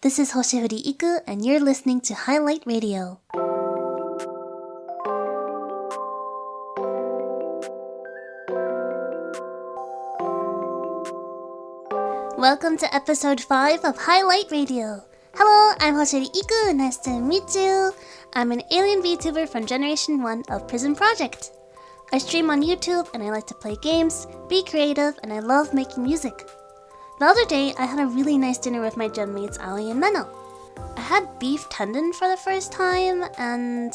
This is星降いく, and you're listening to Hi-Lite Radio. Welcome to episode 5 of Hi-Lite Radio. Hello, I'm星降いく. Nice to meet you. I'm an alien VTuber from Generation 1 of PRISM Project. I stream on YouTube and I like to play games, be creative, and I love making music. The other day, I had a really nice dinner with my gen mates Ali and Meno. I had beef tendon for the first time, and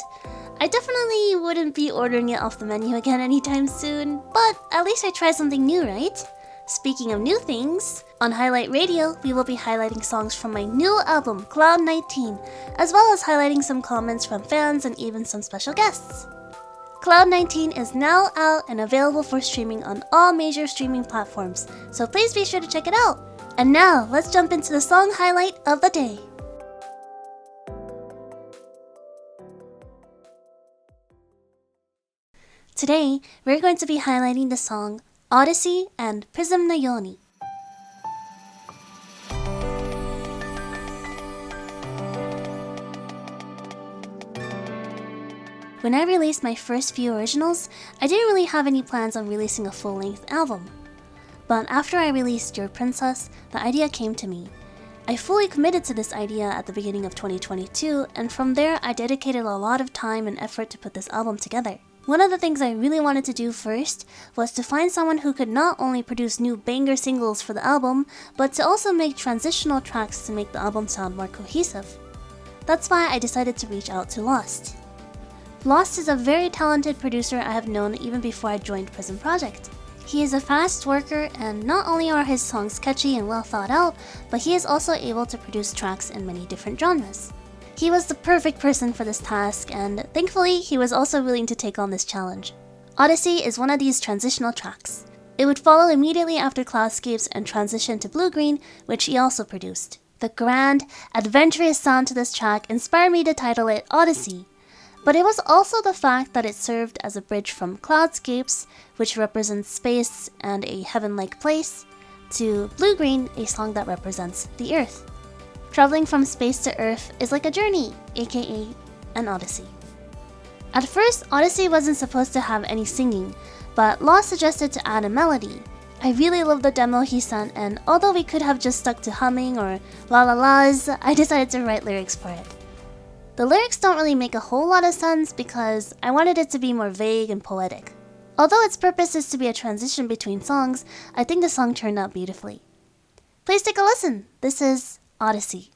I definitely wouldn't be ordering it off the menu again anytime soon, but at least I tried something new, right? Speaking of new things, on Hi-Lite Radio, we will be highlighting songs from my new album, Cloud 19, as well as highlighting some comments from fans and even some special guests. Cloud 19 is now out and available for streaming on all major streaming platforms, so please be sure to check it out. And now, let's jump into the song highlight of the day. Today, we're going to be highlighting the song Odyssey and PRISM no Youni. When I released my first few originals, I didn't really have any plans on releasing a full-length album. But after I released Your Princess, the idea came to me. I fully committed to this idea at the beginning of 2022, and from there I dedicated a lot of time and effort to put this album together. One of the things I really wanted to do first was to find someone who could not only produce new banger singles for the album, but to also make transitional tracks to make the album sound more cohesive. That's why I decided to reach out to Lost. Lost is a very talented producer I have known even before I joined PRISM Project. He is a fast worker, and not only are his songs catchy and well thought out, but he is also able to produce tracks in many different genres. He was the perfect person for this task, and thankfully he was also willing to take on this challenge. Odyssey is one of these transitional tracks. It would follow immediately after Cloudscapes and transition to Blue Green, which he also produced. The grand, adventurous sound to this track inspired me to title it Odyssey. But it was also the fact that it served as a bridge from Cloudscapes, which represents space and a heaven-like place, to Blue Green, a song that represents the Earth. Traveling from space to Earth is like a journey, aka an Odyssey. At first, Odyssey wasn't supposed to have any singing, but Lost suggested to add a melody. I really loved the demo he sent, and although we could have just stuck to humming or la-la-las, I decided to write lyrics for it. The lyrics don't really make a whole lot of sense because I wanted it to be more vague and poetic. Although its purpose is to be a transition between songs, I think the song turned out beautifully. Please take a listen. This is Odyssey.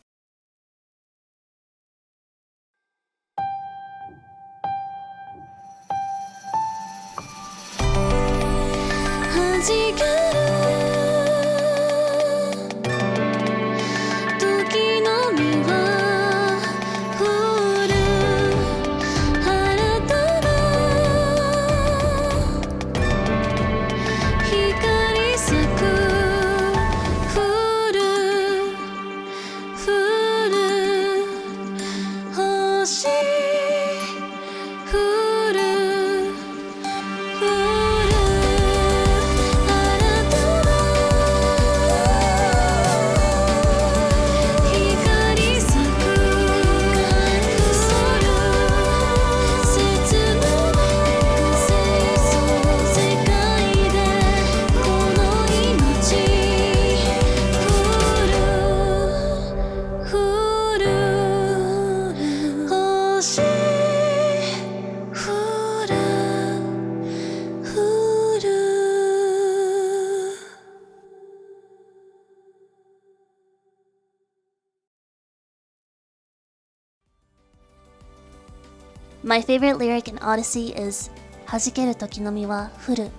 My favorite lyric in Odyssey is 弾ける時の実は降る、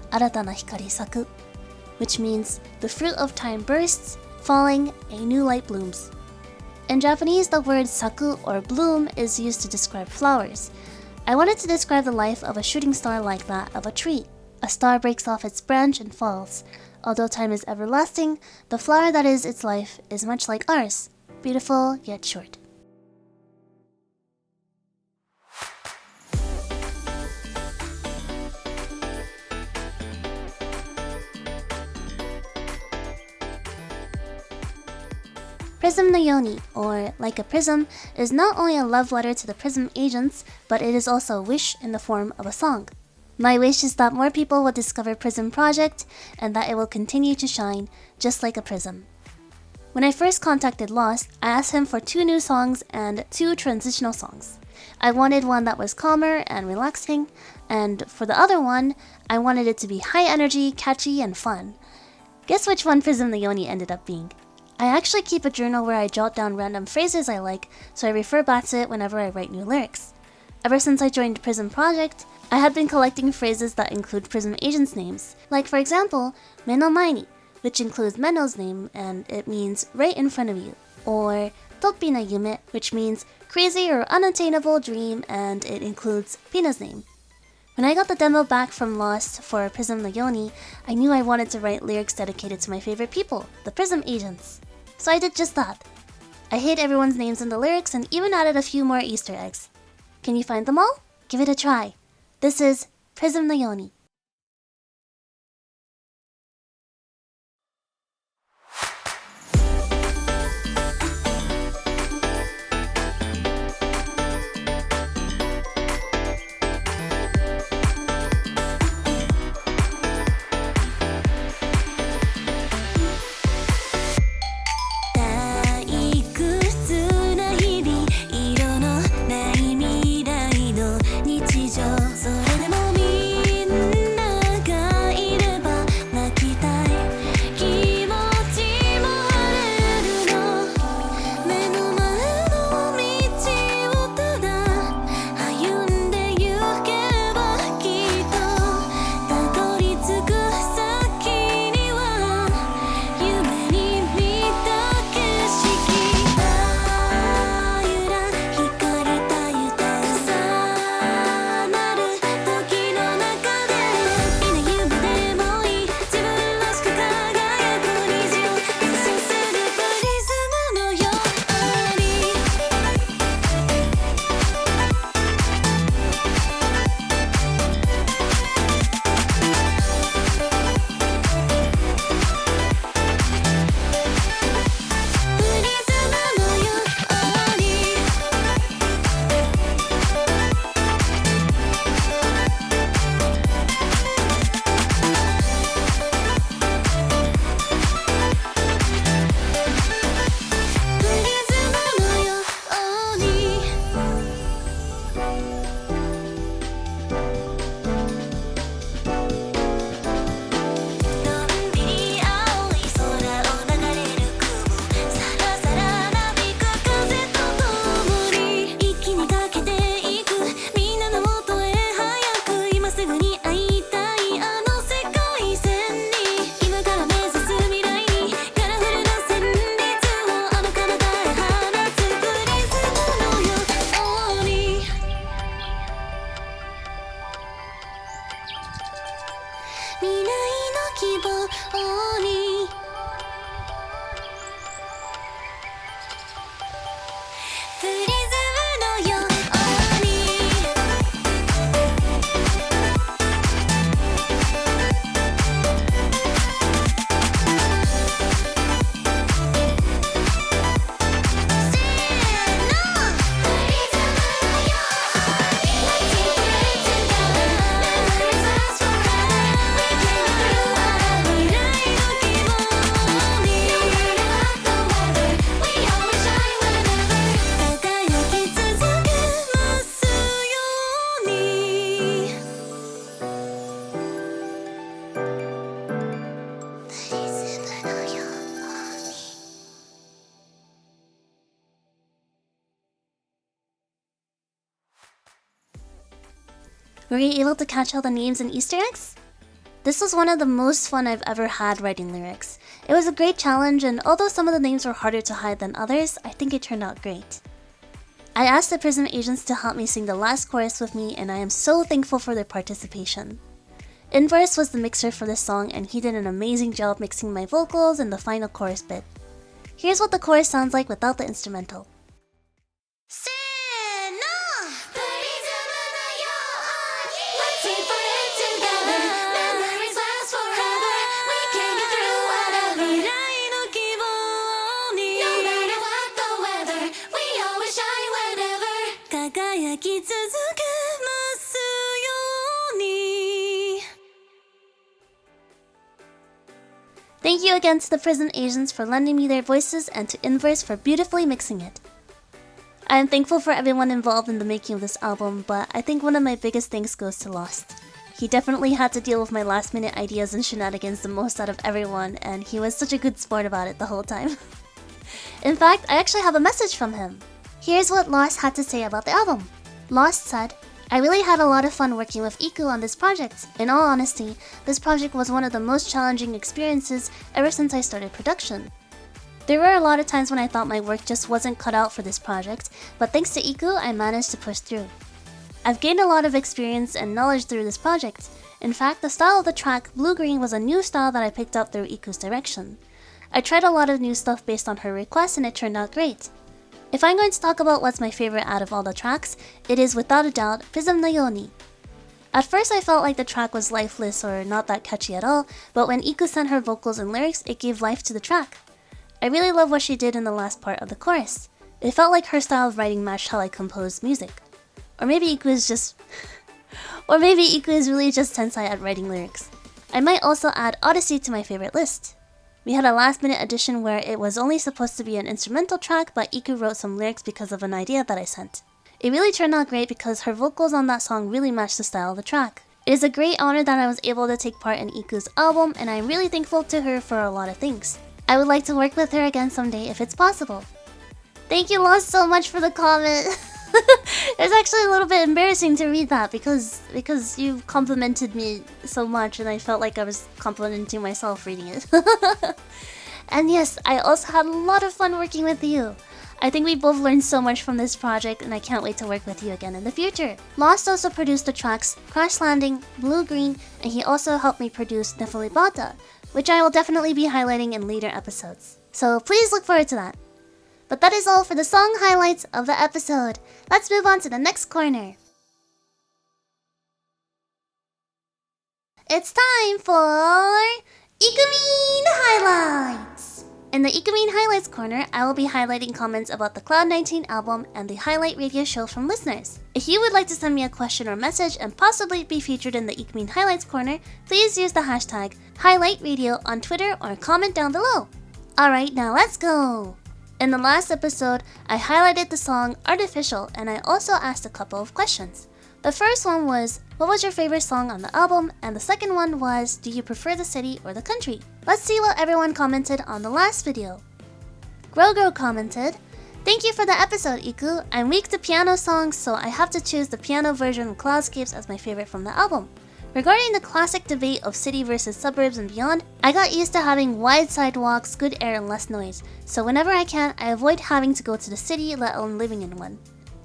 新たな光咲く, which means the fruit of time bursts, falling, a new light blooms. In Japanese, the word saku or bloom is used to describe flowers. I wanted to describe the life of a shooting star like that of a tree. A star breaks off its branch and falls. Although time is everlasting, the flower that is its life is much like ours, beautiful yet short. Prism no Youni, or Like a Prism, is not only a love letter to the PRISM agents, but it is also a wish in the form of a song. My wish is that more people will discover PRISM Project, and that it will continue to shine, just like a prism. When I first contacted Lost, I asked him for 2 new songs and 2 transitional songs. I wanted one that was calmer and relaxing, and for the other one, I wanted it to be high energy, catchy, and fun. Guess which one Prism no Youni ended up being? I actually keep a journal where I jot down random phrases I like, so I refer back to it whenever I write new lyrics. Ever since I joined PRISM Project, I had been collecting phrases that include PRISM agents' names, like for example, "me no mae ni," which includes Menno's name and it means right in front of you, or "toppi na yume," which means crazy or unattainable dream and it includes Pina's name. When I got the demo back from Lost for Prism no Youni, I knew I wanted to write lyrics dedicated to my favorite people, the PRISM agents. So I did just that. I hid everyone's names in the lyrics and even added a few more Easter eggs. Can you find them all? Give it a try. This is Prism no Youni. Were you able to catch all the names and Easter eggs? This was one of the most fun I've ever had writing lyrics. It was a great challenge, and although some of the names were harder to hide than others, I think it turned out great. I asked the PRISM agents to help me sing the last chorus with me, and I am so thankful for their participation. Inverse was the mixer for this song, and he did an amazing job mixing my vocals and the final chorus bit. Here's what the chorus sounds like without the instrumental. Thank you again to the PRISM Asians for lending me their voices and to Inverse for beautifully mixing it. I am thankful for everyone involved in the making of this album, but I think one of my biggest thanks goes to Lost. He definitely had to deal with my last minute ideas and shenanigans the most out of everyone, and he was such a good sport about it the whole time. In fact, I actually have a message from him. Here's what Lost had to say about the album. Lost said, I really had a lot of fun working with Iku on this project. In all honesty, this project was one of the most challenging experiences ever since I started production. There were a lot of times when I thought my work just wasn't cut out for this project, but thanks to Iku, I managed to push through. I've gained a lot of experience and knowledge through this project. In fact, the style of the track Blue Green was a new style that I picked up through Iku's direction. I tried a lot of new stuff based on her requests and it turned out great. If I'm going to talk about what's my favorite out of all the tracks, it is without a doubt PRISM no Youni. At first I felt like the track was lifeless or not that catchy at all, but when Iku sent her vocals and lyrics, it gave life to the track. I really love what she did in the last part of the chorus. It felt like her style of writing matched how I composed music. Or maybe Iku is really just tensai at writing lyrics. I might also add Odyssey to my favorite list. We had a last minute addition where it was only supposed to be an instrumental track, but Iku wrote some lyrics because of an idea that I sent. It really turned out great because her vocals on that song really matched the style of the track. It is a great honor that I was able to take part in Iku's album, and I'm really thankful to her for a lot of things. I would like to work with her again someday if it's possible. Thank you, Lost, so much for the comment. It's actually a little bit embarrassing to read that because you complimented me so much and I felt like I was complimenting myself reading it. And yes, I also had a lot of fun working with you. I think we both learned so much from this project and I can't wait to work with you again in the future. Lost also produced the tracks Crash Landing, Blue Green, and he also helped me produce Nefelibata, which I will definitely be highlighting in later episodes. So please look forward to that. But that is all for the song highlights of the episode. Let's move on to the next corner. It's time for Ikumin Highlights! In the Ikumin Highlights corner, I will be highlighting comments about the Cloud19 album and the Hi-Lite Radio show from listeners. If you would like to send me a question or message and possibly be featured in the Ikumin Highlights corner, please use the hashtag Hi-Lite Radio on Twitter or comment down below. Alright, now let's go! In the last episode, I highlighted the song Artificial and I also asked a couple of questions. The first one was, what was your favorite song on the album? And the second one was, do you prefer the city or the country? Let's see what everyone commented on the last video. Grogo commented, thank you for the episode, Iku. I'm weak to piano songs, so I have to choose the piano version of Cloudscapes as my favorite from the album. Regarding the classic debate of city versus suburbs and beyond, I got used to having wide sidewalks, good air, and less noise, so whenever I can, I avoid having to go to the city, let alone living in one.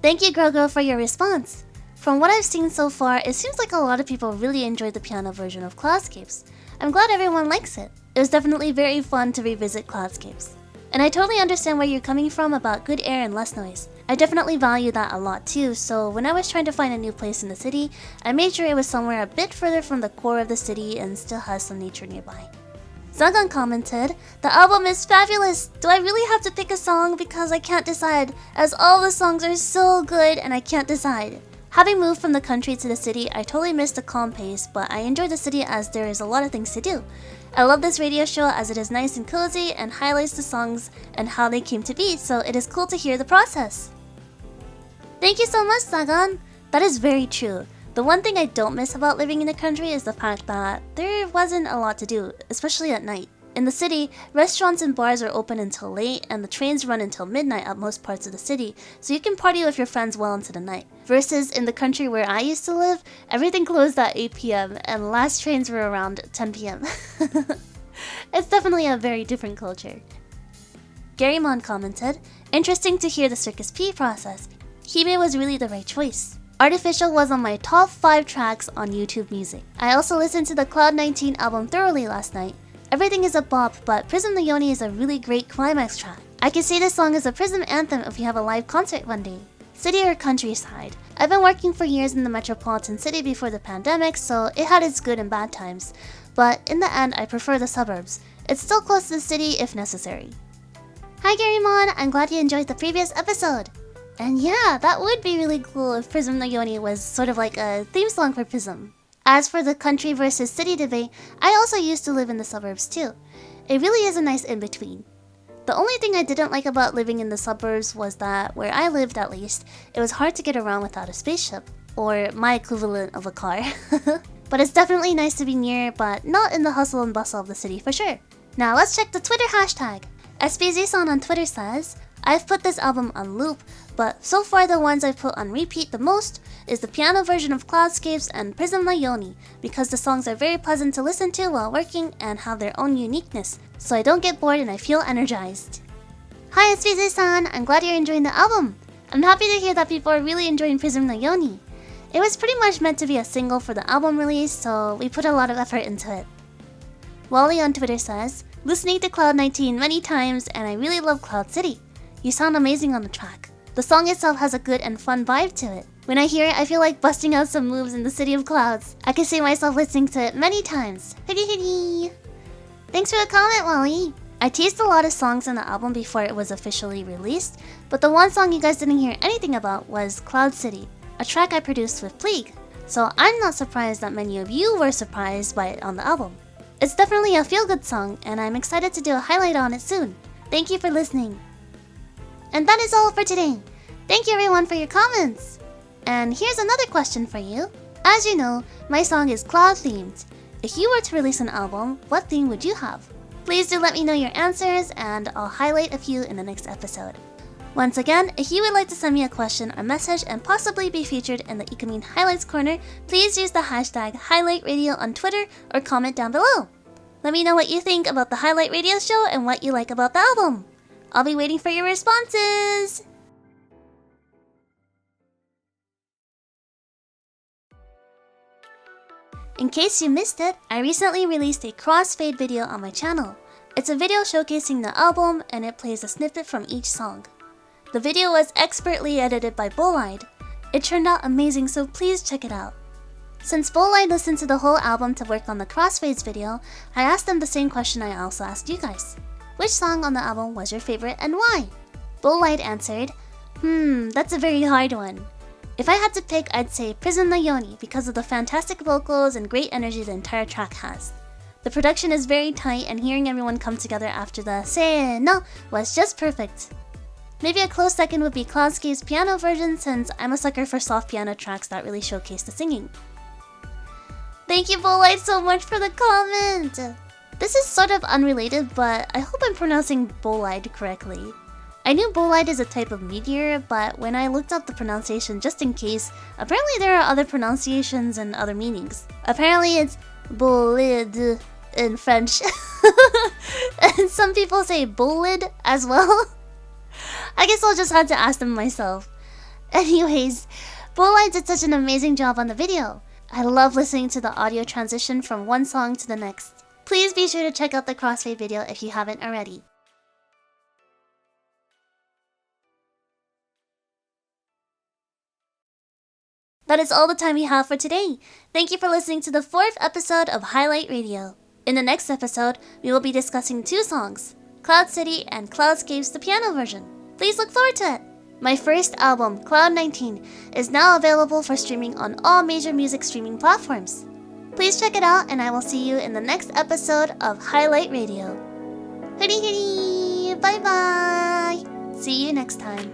Thank you, Grogo, for your response. From what I've seen so far, it seems like a lot of people really enjoyed the piano version of Cloudscapes. I'm glad everyone likes it. It was definitely very fun to revisit Cloudscapes. And I totally understand where you're coming from about good air and less noise. I definitely value that a lot too, so when I was trying to find a new place in the city, I made sure it was somewhere a bit further from the core of the city and still has some nature nearby. Zagan commented, the album is fabulous! Do I really have to pick a song because I can't decide, as all the songs are so good and I can't decide. Having moved from the country to the city, I totally missed the calm pace, but I enjoy the city as there is a lot of things to do. I love this radio show as it is nice and cozy and highlights the songs and how they came to be, so it is cool to hear the process. Thank you so much, Sagan! That is very true. The one thing I don't miss about living in the country is the fact that there wasn't a lot to do, especially at night. In the city, restaurants and bars are open until late, and the trains run until midnight at most parts of the city, so you can party with your friends well into the night. Versus in the country where I used to live, everything closed at 8 PM, and last trains were around 10 PM. It's definitely a very different culture. Garymon commented, interesting to hear the Circus P process. Hime was really the right choice. Artificial was on my top 5 tracks on YouTube Music. I also listened to the Cloud19 album thoroughly last night. Everything is a bop, but PRISM no Youni is a really great climax track. I can see this song as a PRISM anthem if we have a live concert one day. City or countryside? I've been working for years in the metropolitan city before the pandemic, so it had its good and bad times. But in the end, I prefer the suburbs. It's still close to the city if necessary. Hi Garymon, I'm glad you enjoyed the previous episode. And yeah, that would be really cool if PRISM no Youni was sort of like a theme song for PRISM. As for the country versus city debate, I also used to live in the suburbs too. It really is a nice in-between. The only thing I didn't like about living in the suburbs was that, where I lived at least, it was hard to get around without a spaceship, or my equivalent of a car. But it's definitely nice to be near, but not in the hustle and bustle of the city for sure. Now let's check the Twitter hashtag. SBZ-san on Twitter says, I've put this album on loop, but so far the ones I've put on repeat the most is the piano version of Cloudscapes and PRISM by Youni, because the songs are very pleasant to listen to while working and have their own uniqueness, so I don't get bored and I feel energized. Hi SBZ-san, I'm glad you're enjoying the album. I'm happy to hear that people are really enjoying PRISM by Youni. It was pretty much meant to be a single for the album release, so we put a lot of effort into it. Wally on Twitter says, listening to Cloud 19 many times and I really love Cloud City. You sound amazing on the track. The song itself has a good and fun vibe to it. When I hear it, I feel like busting out some moves in the City of Clouds. I can see myself listening to it many times. Hidi. Thanks for the comment, Wally. I teased a lot of songs in the album before it was officially released, but the one song you guys didn't hear anything about was Cloud City, a track I produced with Pleague. So I'm not surprised that many of you were surprised by it on the album. It's definitely a feel-good song, and I'm excited to do a highlight on it soon. Thank you for listening. And that is all for today. Thank you everyone for your comments. And here's another question for you. As you know, my song is cloud themed. If you were to release an album, what theme would you have? Please do let me know your answers and I'll highlight a few in the next episode. Once again, if you would like to send me a question or message and possibly be featured in the Ikumin Highlights Corner, please use the hashtag Hi-Lite Radio on Twitter or comment down below. Let me know what you think about the Hi-Lite Radio show and what you like about the album. I'll be waiting for your responses! In case you missed it, I recently released a crossfade video on my channel. It's a video showcasing the album and it plays a snippet from each song. The video was expertly edited by Bolide. It turned out amazing, so please check it out. Since Bolide listened to the whole album to work on the crossfades video, I asked them the same question I also asked you guys. Which song on the album was your favorite and why? Bolide answered, that's a very hard one. If I had to pick, I'd say PRISM by Youni because of the fantastic vocals and great energy the entire track has. The production is very tight and hearing everyone come together after the "se no" was just perfect. Maybe a close second would be Cloudscape's piano version since I'm a sucker for soft piano tracks that really showcase the singing. Thank you Bolide so much for the comment! This is sort of unrelated, but I hope I'm pronouncing Bolide correctly. I knew bolide is a type of meteor, but when I looked up the pronunciation just in case, apparently there are other pronunciations and other meanings. Apparently it's bolide in French. And some people say bolide as well. I guess I'll just have to ask them myself. Anyways, Bolide did such an amazing job on the video. I love listening to the audio transition from one song to the next. Please be sure to check out the crossfade video if you haven't already. That is all the time we have for today. Thank you for listening to the 4th episode of Hi-Lite Radio. In the next episode, we will be discussing 2 songs, Cloud City and Cloudscapes the piano version. Please look forward to it. My first album, Cloud 19, is now available for streaming on all major music streaming platforms. Please check it out and I will see you in the next episode of Hi-Lite Radio. Hiri hiri! Bye bye! See you next time.